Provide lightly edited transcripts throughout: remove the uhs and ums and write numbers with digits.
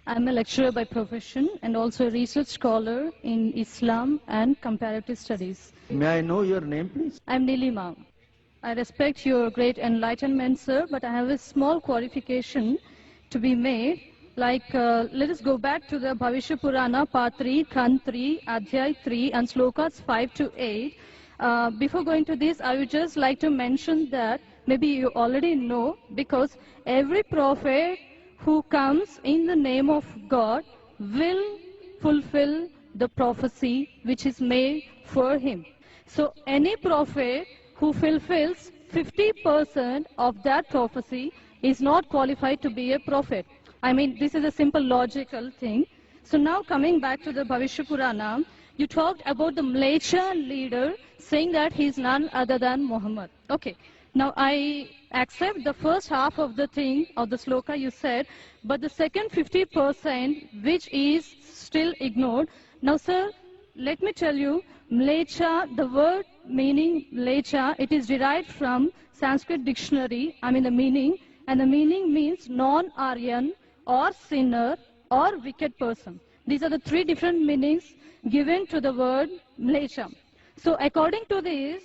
I'm a lecturer by profession and also a research scholar in Islam and comparative studies. May I know your name, please? I'm Nilima. I respect your great enlightenment, sir, but I have a small qualification to be made. Let us go back to the Bhavishya Purana, Part 3, Khan 3, Adhyay 3, and Slokas 5 to 8. Before going to this, I would just like to mention that maybe you already know, because every prophet who comes in the name of God will fulfill the prophecy which is made for him. So any prophet who fulfills 50% of that prophecy is not qualified to be a prophet. I mean, this is a simple logical thing. So now coming back to the Bhavishya Purana, you talked about the Mleccha leader saying that he is none other than Muhammad. Okay. Now I accept the first half of the thing, of the sloka you said, but the second 50% which is still ignored. Now sir, let me tell you, Mleccha, the word meaning Mleccha, it is derived from Sanskrit dictionary, the meaning, and the meaning means non-Aryan or sinner or wicked person. These are the three different meanings given to the word Mleccha. So according to this,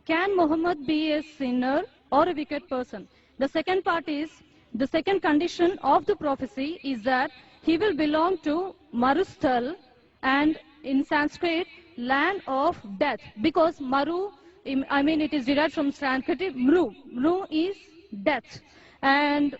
can Muhammad be a sinner or a wicked person? The second part is, the second condition of the prophecy is that he will belong to Marusthal, and in Sanskrit, land of death. Because Maru, it is derived from Sanskrit, Mru. Mru is death. And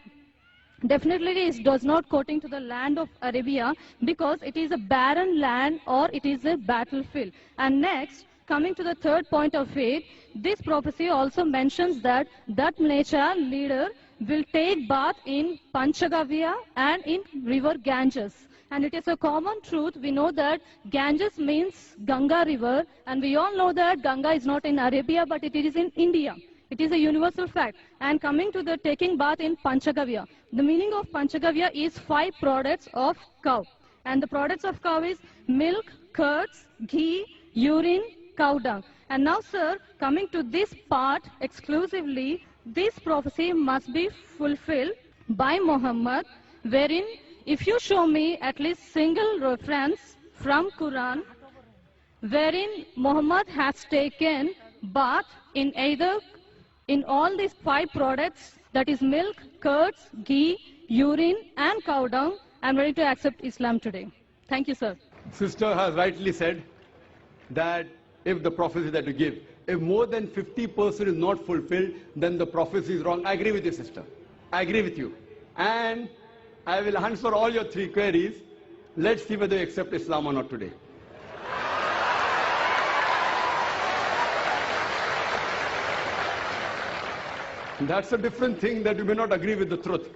definitely it does not quoting to the land of Arabia, because it is a barren land or it is a battlefield. And next, coming to the third point of it, this prophecy also mentions that Mleccha leader will take bath in Panchagavya and in river Ganges. And it is a common truth. We know that Ganges means Ganga river, and we all know that Ganga is not in Arabia, but it is in India. It is a universal fact. And coming to the taking bath in Panchagavya, the meaning of Panchagavya is 5 products of cow. And the products of cow is milk, curds, ghee, urine, cow dung. And now sir, coming to this part exclusively, this prophecy must be fulfilled by Muhammad, wherein if you show me at least single reference from Quran, wherein Muhammad has taken bath in either in all these 5 products, that is milk, curds, ghee, urine and cow dung, I am ready to accept Islam today. Thank you, sir. Sister has rightly said that if the prophecy that you give, if more than 50% is not fulfilled, then the prophecy is wrong. I agree with you, sister. I agree with you. And I will answer all your 3 queries. Let's see whether you accept Islam or not today. That's a different thing, that you may not agree with the truth.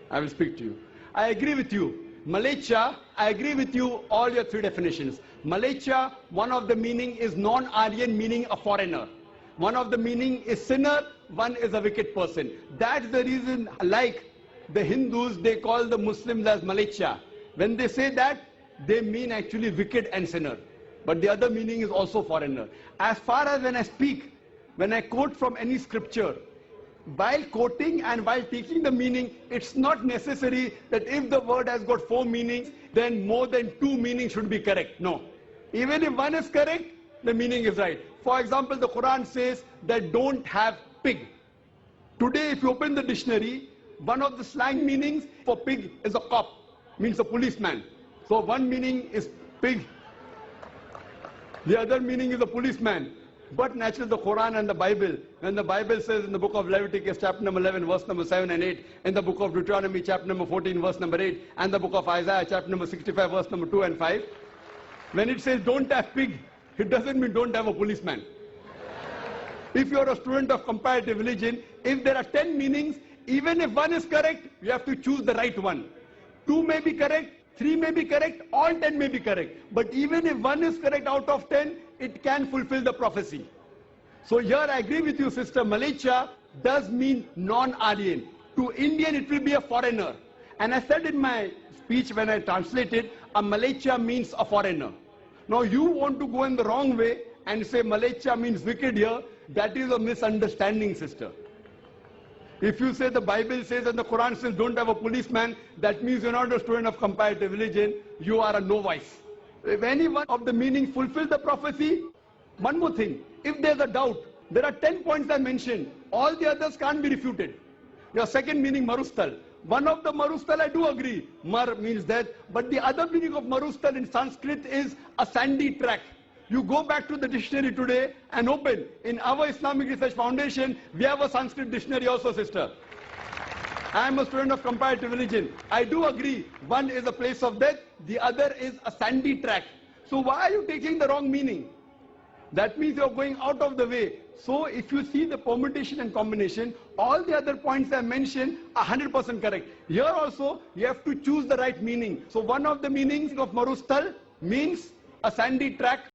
I will speak to you. I agree with you. Mleccha, I agree with you, all your 3 definitions. Mleccha, one of the meaning is non-Aryan, meaning a foreigner. One of the meaning is sinner, one is a wicked person. That's the reason, like the Hindus, they call the Muslims as Mleccha. When they say that, they mean actually wicked and sinner. But the other meaning is also foreigner. As far as when I speak, when I quote from any scripture, while quoting and while taking the meaning, it's not necessary that if the word has got 4 meanings, then more than 2 meanings should be correct. No. Even if one is correct, the meaning is right. For example, the Quran says that don't have pig. Today, if you open the dictionary, one of the slang meanings for pig is a cop, means a policeman. So one meaning is pig, the other meaning is a policeman. But naturally the Quran and the Bible, when the Bible says in the book of Leviticus chapter number 11 verse number 7 and 8, in the book of Deuteronomy chapter number 14 verse number 8, and the book of Isaiah chapter number 65 verse number 2 and 5, when it says don't have pig, it doesn't mean don't have a policeman. If you are a student of comparative religion, if there are 10 meanings, even if one is correct, you have to choose the right one. 2 may be correct, 3 may be correct, all 10 may be correct. But even if one is correct out of 10, it can fulfill the prophecy. So here I agree with you, sister. Mleccha does mean non-Aryan. To Indian it will be a foreigner. And I said in my speech when I translated, a Mleccha means a foreigner. Now you want to go in the wrong way and say Mleccha means wicked here. That is a misunderstanding, sister. If you say the Bible says and the Quran says don't have a policeman, that means you're not a student of comparative religion, you are a novice. If any one of the meaning fulfills the prophecy, one more thing, if there's a doubt, there are 10 points I mentioned, all the others can't be refuted. Your second meaning, marustal. One of the marustal I do agree, mar means death, but the other meaning of marustal in Sanskrit is a sandy track. You go back to the dictionary today and open. In our Islamic Research Foundation, we have a Sanskrit dictionary also, sister. I am a student of comparative religion. I do agree, one is a place of death, the other is a sandy track. So why are you taking the wrong meaning? That means you're going out of the way. So if you see the permutation and combination, all the other points I mentioned are 100% correct. Here also, you have to choose the right meaning. So one of the meanings of marustal means a sandy track.